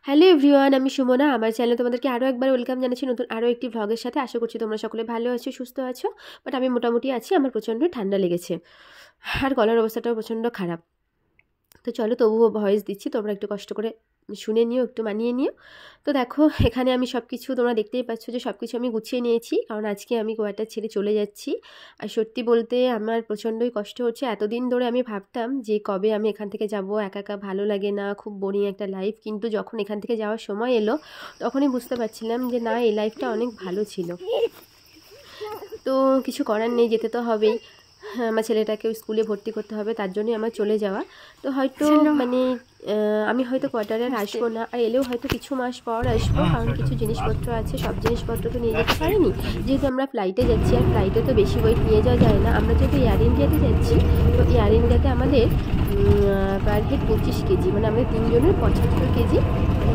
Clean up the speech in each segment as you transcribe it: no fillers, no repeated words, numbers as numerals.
Hello everyone, আমি সুমনা। আমার চ্যানেলে তোমাদেরকে আরও একবার ওয়েলকাম জানাচ্ছি নতুন আরও একটি ভ্লগের সাথে। আশা করছি তোমরা সকলে ভালো আছো, সুস্থ আছো। বাট আমি মোটামুটি আছি। আমার প্রচণ্ড ঠান্ডা লেগেছে আর গলার অবস্থাটাও প্রচণ্ড খারাপ। তো চলো তবুও ভয়েস দিচ্ছি, তোমরা একটু কষ্ট করে শুনে নিও, একটু মানিয়ে নিও। তো দেখো এখানে আমি সব কিছু তোমরা দেখতেই পাচ্ছ যে সব কিছু আমি গুছিয়ে নিয়েছি, কারণ আজকে আমি গোয়াটা ছেড়ে চলে যাচ্ছি। আর সত্যি বলতে আমার প্রচণ্ডই কষ্ট হচ্ছে। এতদিন ধরে আমি ভাবতাম যে কবে আমি এখান থেকে যাব, একা একা ভালো লাগে না, খুব বোরিং একটা লাইফ। কিন্তু যখন এখান থেকে যাওয়ার সময় এলো তখনই বুঝতে পারছিলাম যে না, এই লাইফটা অনেক ভালো ছিল। তো কিছু করার নেই, যেতে তো হবেই। আমার ছেলেটাকেও স্কুলে ভর্তি করতে হবে, তার জন্যই আমার চলে যাওয়া। তো হয়তো মানে আমি হয়তো কোয়ার্টারে আর আসবো না, আর এলেও হয়তো কিছু মাস পর আসবো, কারণ কিছু জিনিসপত্র আছে, সব জিনিসপত্র তো নিয়ে যেতে পারিনি। যেহেতু আমরা ফ্লাইটে যাচ্ছি, আর ফ্লাইটে তো বেশি ওয়েট নিয়ে যাওয়া যায় না। আমরা যেহেতু এয়ার ইন্ডিয়াতে যাচ্ছি, তো এয়ার ইন্ডিয়াতে আমাদের পার হেড 25 কেজি, মানে আমাদের 3 জনের 75 কেজি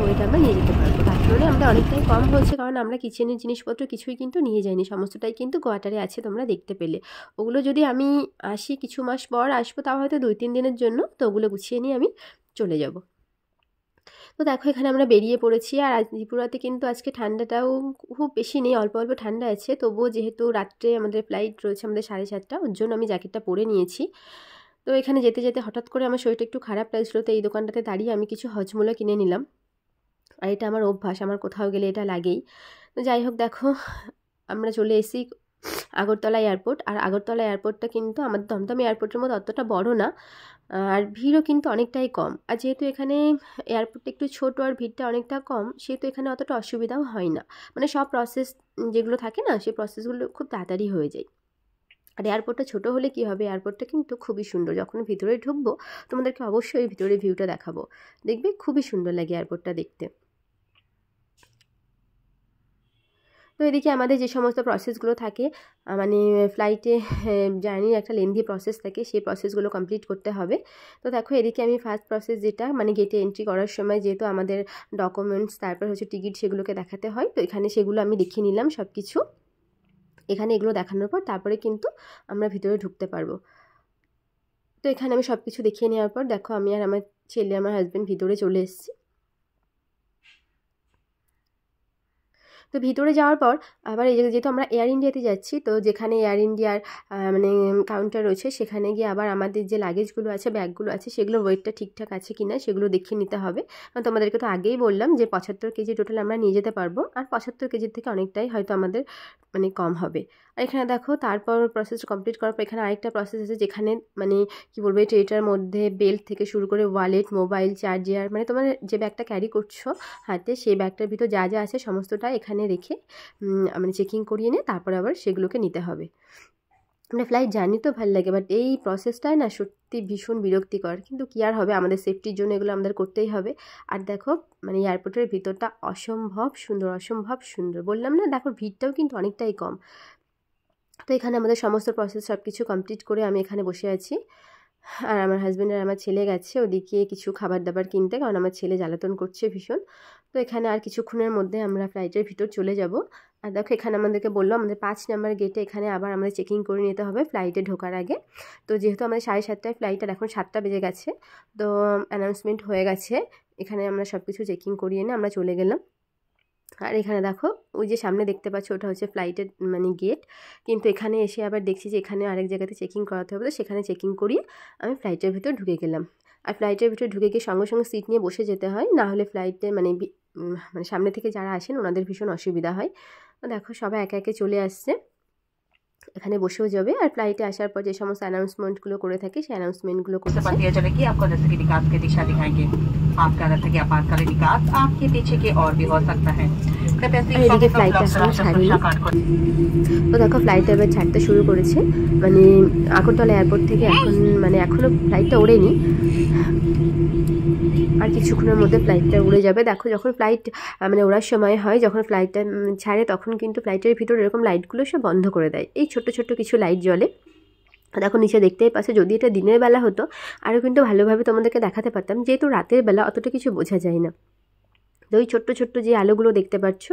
ওয়েট আমরা নিয়ে যেতে পারবো। তার জন্য আমরা অনেকটাই কম হয়েছে, কারণ আমরা কিচেনের জিনিসপত্র কিছুই কিন্তু নিয়ে যাইনি, সমস্তটাই কিন্তু কোয়ার্টারে আছে, তোমরা দেখতে পেলে। ওগুলো যদি আমি আসি, কিছু মাস পর আসবো, তাও হয়তো 2-3 দিনের জন্য, তো ওগুলো গুছিয়ে নিয়ে আমি চলে যাব। তো দেখো এখানে আমরা বেরিয়ে পড়েছি। আর ত্রিপুরাতে কিন্তু আজকে ঠান্ডাটাও খুব বেশি নেই, অল্প অল্প ঠান্ডা আছে। তবুও যেহেতু রাত্রে আমাদের ফ্লাইট রয়েছে আমাদের 7:30, ওর জন্য আমি জ্যাকেটটা পরে নিয়েছি। তো এখানে যেতে যেতে হঠাৎ করে আমার শরীরটা একটু খারাপ লাগছিলো, তো এই দোকানটাতে দাঁড়িয়ে আমি কিছু হজমোলা কিনে নিলাম। আর এটা আমার অভ্যাস, আমার কোথাও গেলে এটা লাগেই। তো যাই হোক, দেখো আমরা চলে এসেছি আগরতলা এয়ারপোর্ট। আর আগরতলা এয়ারপোর্টটা কিন্তু আমাদের দমদম এয়ারপোর্টের মতো অতটা বড় না, আর ভিড়ও কিন্তু অনেকটাই কম। আর যেহেতু এখানে এয়ারপোর্টটা একটু ছোটো আর ভিড়টা অনেকটা কম, সেহেতু এখানে অতটা অসুবিধাও হয় না। মানে সব প্রসেস যেগুলো থাকে না, সেই প্রসেসগুলো খুব তাড়াতাড়ি হয়ে যায়। আর এয়ারপোর্টটা ছোটো হলে কী হবে, এয়ারপোর্টটা কিন্তু খুবই সুন্দর। যখন ভিতরে ঢুকবো তোমাদেরকে অবশ্যই ভিতরে ভিউটা দেখাবো, দেখবে খুবই সুন্দর লাগে এয়ারপোর্টটা দেখতে। তো এদিকে আমাদের যে সমস্ত প্রসেসগুলো থাকে, মানে ফ্লাইটে জার্নির একটা লেন্দি প্রসেস থাকে, সেই প্রসেসগুলো কমপ্লিট করতে হবে। তো দেখো এদিকে আমি ফার্স্ট প্রসেস যেটা, মানে গেটে এন্ট্রি করার সময় যেহেতু আমাদের ডকুমেন্টস, তারপর হচ্ছে টিকিট, সেগুলোকে দেখাতে হয়। তো এখানে সেগুলো আমি দেখিয়ে নিলাম সব কিছু। এখানে এগুলো দেখানোর পর তারপরে কিন্তু আমরা ভিতরে ঢুকতে পারবো। তো এখানে আমি সব কিছু দেখিয়ে নেওয়ার পর দেখো আমি আর আমার ছেলে, আমার হাজব্যান্ড ভিতরে চলে এসেছি। তো ভিতরে যাওয়ার পর আবার এই যেহেতু আমরা এয়ার ইন্ডিয়াতে যাচ্ছি, তো যেখানে এয়ার ইন্ডিয়ার মানে কাউন্টার রয়েছে, সেখানে গিয়ে আবার আমাদের যে লাগেজগুলো আছে, ব্যাগগুলো আছে, সেগুলো ওয়েটটা ঠিকঠাক আছে কি না সেগুলো দেখিয়ে নিতে হবে। কারণ তোমাদেরকে তো আগেই বললাম যে 75 কেজি টোটাল আমরা নিয়ে যেতে পারবো, আর 75 কেজির থেকে অনেকটাই হয়তো আমাদের মানে কম হবে। আর এখানে দেখো তারপর প্রসেসটা কমপ্লিট করার পর এখানে আরেকটা প্রসেস আছে, যেখানে মানে কী বলবো, এই ট্রেটার মধ্যে বেল্ট থেকে শুরু করে ওয়ালেট, মোবাইল, চার্জার, মানে তোমার যে ব্যাগটা ক্যারি করছো হাতে, সেই ব্যাগটার ভিতর যা যা আছে সমস্তটা এখানে রেখে মানে চেকিং করিয়ে নিয়ে তারপর আবার সেগুলোকে নিতে হবে। মানে ফ্লাইট জার্নি তো ভালো লাগে, বাট এই প্রসেসটাই না সত্যি ভীষণ বিরক্তিকর। কিন্তু কী আর হবে, আমাদের সেফটির জন্য এগুলো আমাদের করতেই হবে। আর দেখো মানে এয়ারপোর্টের ভিতরটা অসম্ভব সুন্দর, অসম্ভব সুন্দর। বললাম না, দেখো ভিড়টাও কিন্তু অনেকটাই কম। তো এখানে আমাদের সমস্ত প্রসেস সব কিছু কমপ্লিট করে আমি এখানে বসে আছি। আর আমার হাজব্যান্ড আর আমার ছেলে গেছে ওদিকে কিছু খাবার দাবার কিনতে, কারণ আমার ছেলে জ্বালাতন করছে ভীষণ। তো এখানে আর কিছুক্ষণের মধ্যে আমরা ফ্লাইটের ভিতর চলে যাব। আর দেখো এখানে আমাদেরকে বললো আমাদের 5 নাম্বার গেটে এখানে আবার আমাদের চেকিং করে নিতে হবে ফ্লাইটে ঢোকার আগে। তো যেহেতু আমাদের 7:30টায় ফ্লাইট, আর এখন 7টা বেজে গেছে, তো অ্যানাউন্সমেন্ট হয়ে গেছে। এখানে আমরা সব কিছু চেকিং করিয়ে নিয়ে আমরা চলে গেলাম। আর এখানে দেখো ওই যে সামনে দেখতে পাচ্ছ, ওটা হচ্ছে ফ্লাইটের মানে গেট। কিন্তু এখানে এসে আবার দেখছি যে এখানে আরেক জায়গাতে চেকিং করাতে হবে, তো সেখানে চেকিং করিয়ে আমি ফ্লাইটের ভিতর ঢুকে গেলাম। আর ফ্লাইটের ভিতরে ঢুকে গিয়ে সঙ্গে সঙ্গে সিট নিয়ে বসে যেতে হয়, না হলে ফ্লাইটে মানে মানে সামনে থেকে যারা আসেন ওনাদের ভীষণ অসুবিধা হয়। দেখো সবাই একে একে চলে আসছে, এখানে বসেও যাবে। আর ফ্লাইটে আসার পর যে সমস্ত অ্যানাউন্সমেন্টগুলো করে থাকে, সেই অ্যানাউন্সমেন্টগুলো করতে दिया चले कि आपको जैसे कि निकास की दिशा दिखाएंगे। आपका जैसे कि आपातकालीन निकास आपके पीछे की और भी हो सकता है। এদিকে ফ্লাইটটা এখন ছাড়িনি। তো দেখো ফ্লাইট এবার ছাড়তে শুরু করেছে, মানে আগরতলা এয়ারপোর্ট থেকে এখন মানে এখনও ফ্লাইটটা ওড়েনি, আর কিছুক্ষণের মধ্যে ফ্লাইটটা উড়ে যাবে। দেখো যখন ফ্লাইট মানে ওড়ার সময় হয়, যখন ফ্লাইটটা ছাড়ে, তখন কিন্তু ফ্লাইটের ভিতরে এরকম লাইটগুলো সব বন্ধ করে দেয়, এই ছোট্ট ছোট্ট কিছু লাইট জ্বলে। দেখো নিচে দেখতেই পাচ্ছে, যদি এটা দিনের বেলা হতো আরও কিন্তু ভালোভাবে তোমাদেরকে দেখাতে পারতাম, যেহেতু রাতের বেলা অতটা কিছু বোঝা যায় না। তো ওই ছোট্ট ছোট্ট যে আলোগুলো দেখতে পাচ্ছ,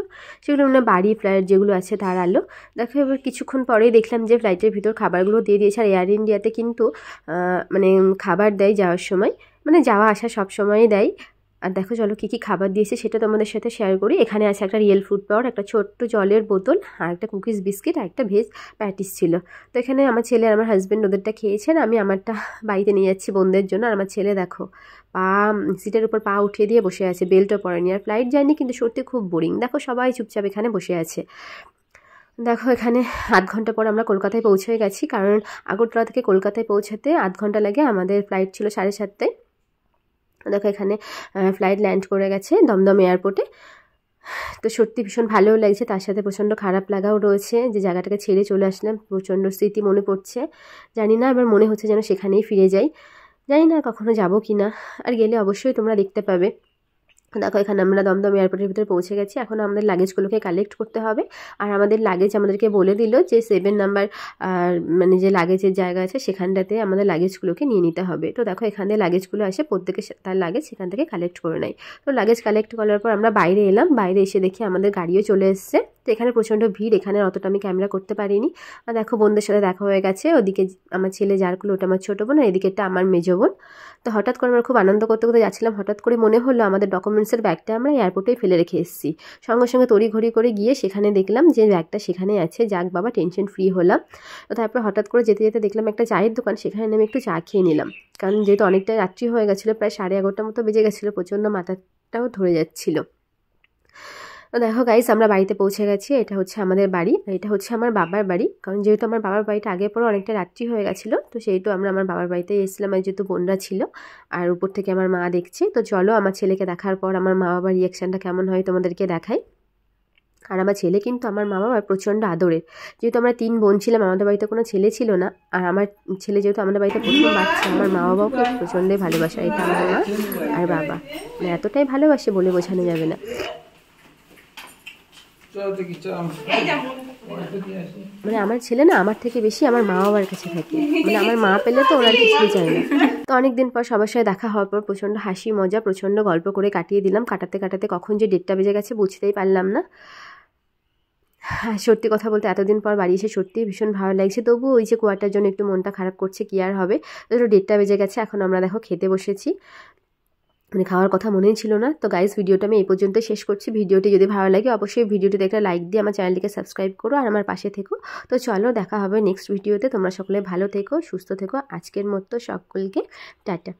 সেগুলো মানে বাড়ি ফ্লাইট যেগুলো আছে তার আলো। দেখো এবার কিছুক্ষণ পরেই দেখলাম যে ফ্লাইটের ভিতর খাবারগুলো দিয়ে দিয়েছে। আর এয়ার ইন্ডিয়াতে কিন্তু মানে খাবার দেয় যাওয়ার সময়, মানে যাওয়া আসা সব সময়ই দেয়। আর দেখো চলো কী কী খাবার দিয়েছে সেটা তোমাদের সাথে শেয়ার করি। এখানে আছে একটা রিয়েল ফুড পাওয়ার, একটা ছোট্ট জলের বোতল, আর একটা কুকিজ বিস্কিট, আর একটা ভেজ প্যাটিস ছিল। তো এখানে আমার ছেলে আর আমার হাজব্যান্ড ওদেরটা খেয়েছেন, আমি আমারটা বাড়িতে নিয়ে যাচ্ছি বোনদের জন্য। আর আমার ছেলে দেখো পা সিটের উপর পা উঠিয়ে দিয়ে বসে আছে, বেল্টও পরেনি। আর ফ্লাইট জার্নি কিন্তু সত্যি খুব বোরিং, দেখো সবাই চুপচাপ এখানে বসে আছে। দেখো এখানে 8 ঘন্টা পর আমরা কলকাতায় পৌঁছে গেছি, কারণ আগরতলা থেকে কলকাতায় পৌঁছাতে 8 ঘন্টা লাগে, আমাদের ফ্লাইট ছিল 7:30টায়। দেখো এখানে ফ্লাইট ল্যান্ড করে গেছে দমদম এয়ারপোর্টে। তো সত্যি ভীষণ ভালোও লাগছে, তার সাথে প্রচণ্ড খারাপ লাগাও রয়েছে যে জায়গাটাকে ছেড়ে চলে আসলাম। প্রচণ্ড স্মৃতি মনে পড়ছে, জানি না এবার মনে হচ্ছে যেন সেখানেই ফিরে যাই, জানি না কখনো যাবো কি না, আর গেলে অবশ্যই তোমরা দেখতে পাবে। দেখো এখানে আমরা দমদম এয়ারপোর্টের ভিতরে পৌঁছে গেছি, এখন আমাদের লাগেজগুলোকে কালেক্ট করতে হবে। আর আমাদের লাগেজ আমাদেরকে বলে দিল যে 7 নাম্বার মানে যে লাগেজের জায়গা আছে সেখানটাতে আমাদের লাগেজগুলোকে নিয়ে নিতে হবে। তো দেখো এখান থেকে লাগেজগুলো আসে, প্রত্যেকে তার লাগেজ সেখান থেকে কালেক্ট করে নেয়। তো লাগেজ কালেক্ট করার পর আমরা বাইরে এলাম, বাইরে এসে দেখি আমাদের গাড়িও চলে এসছে। তো এখানে প্রচণ্ড ভিড়, এখানে অতটা আমি ক্যামেরা করতে পারিনি। আর দেখো বোনদের সাথে দেখা হয়ে গেছে, ওদিকে আমার ছেলে যারগুলো ওটা আমার ছোটো বোন, আর এদিকেরটা আমার মেজো বোন। তো হঠাৎ করে আমরা খুব আনন্দ করতে করতে যাচ্ছিলাম, হঠাৎ করে মনে হলো আমাদের ডকুমেন্টসের ব্যাগটা আমরা এয়ারপোর্টেই ফেলে রেখে এসেছি। সঙ্গে সঙ্গে তড়িঘড়ি করে গিয়ে সেখানে দেখলাম যে ব্যাগটা সেখানে আছে, যাক বাবা টেনশন ফ্রি হলাম। তো তারপর হঠাৎ করে যেতে যেতে দেখলাম একটা চায়ের দোকান, সেখানে নেমে একটু চা খেয়ে নিলাম, কারণ যেহেতু অনেকটাই রাত্রি হয়ে গেছিলো, প্রায় 11:30টার মতো বেজে গেছিলো, প্রচণ্ড মাথাটাও ধরে যাচ্ছিলো। তো দেখো গাইস আমরা বাড়িতে পৌঁছে গেছি, এটা হচ্ছে আমাদের বাড়ি, আর এটা হচ্ছে আমার বাবার বাড়ি। কারণ যেহেতু আমার বাবার বাড়িটা আগে পরে অনেকটা রাত্রি হয়ে গেছিলো, তো সেহেতু আমরা আমার বাবার বাড়িতেই এসেছিলাম, আর যেহেতু বোনরা ছিল আর উপর থেকে আমার মা দেখছে। তো চলো আমার ছেলেকে দেখার পর আমার মা বাবার রিয়াকশানটা কেমন হয় তোমাদেরকে দেখাই। আর আমার ছেলে কিন্তু আমার মা বাবার প্রচণ্ড আদরের, যেহেতু আমরা 3 বোন ছিলাম, আমাদের বাড়িতে কোনো ছেলে ছিল না, আর আমার ছেলে যেহেতু আমাদের বাড়িতে প্রথম বাচ্চা, আমার মা বাবাকে প্রচণ্ডই ভালোবাসা, এটা আমার মা আর বাবা মানে এতটাই ভালোবাসে বলে বোঝানো যাবে না। মানে আমার ছেলে না আমার থেকে বেশি আমার মা বাবার কাছে থাকে, মানে আমার মা পেলে তো ওরা কিছুই চায় না। তো অনেকদিন পর সবার সাথে দেখা হওয়ার পর প্রচণ্ড হাসি মজা, প্রচণ্ড গল্প করে কাটিয়ে দিলাম। কাটাতে কাটাতে কখন যে 1:30টা বেজে গেছে বুঝতেই পারলাম না। সত্যি কথা বলতে এতদিন পর বাড়ি এসে সত্যিই ভীষণ ভালো লাগছে, তবু ওই যে কুয়াটার জন্য একটু মনটা খারাপ করছে, কি আর হবে। তো 1:30টা বেজে গেছে, এখন আমরা দেখো খেতে বসেছি, মানে খাওয়ার কথা মনেই ছিল না। তো গাইস ভিডিওটা আমি এই পর্যন্ত শেষ করছি। ভিডিওটি যদি ভালো লাগে অবশ্যই ভিডিওটিতে একটা লাইক দিয়ে আমার চ্যানেলটিকে সাবস্ক্রাইব করো আর আমার পাশে থেকো। তো চলো দেখা হবে নেক্সট ভিডিওতে, তোমরা সকলে ভালো থেকো, সুস্থ থেকো। আজকের মতো সকলকে টাটা।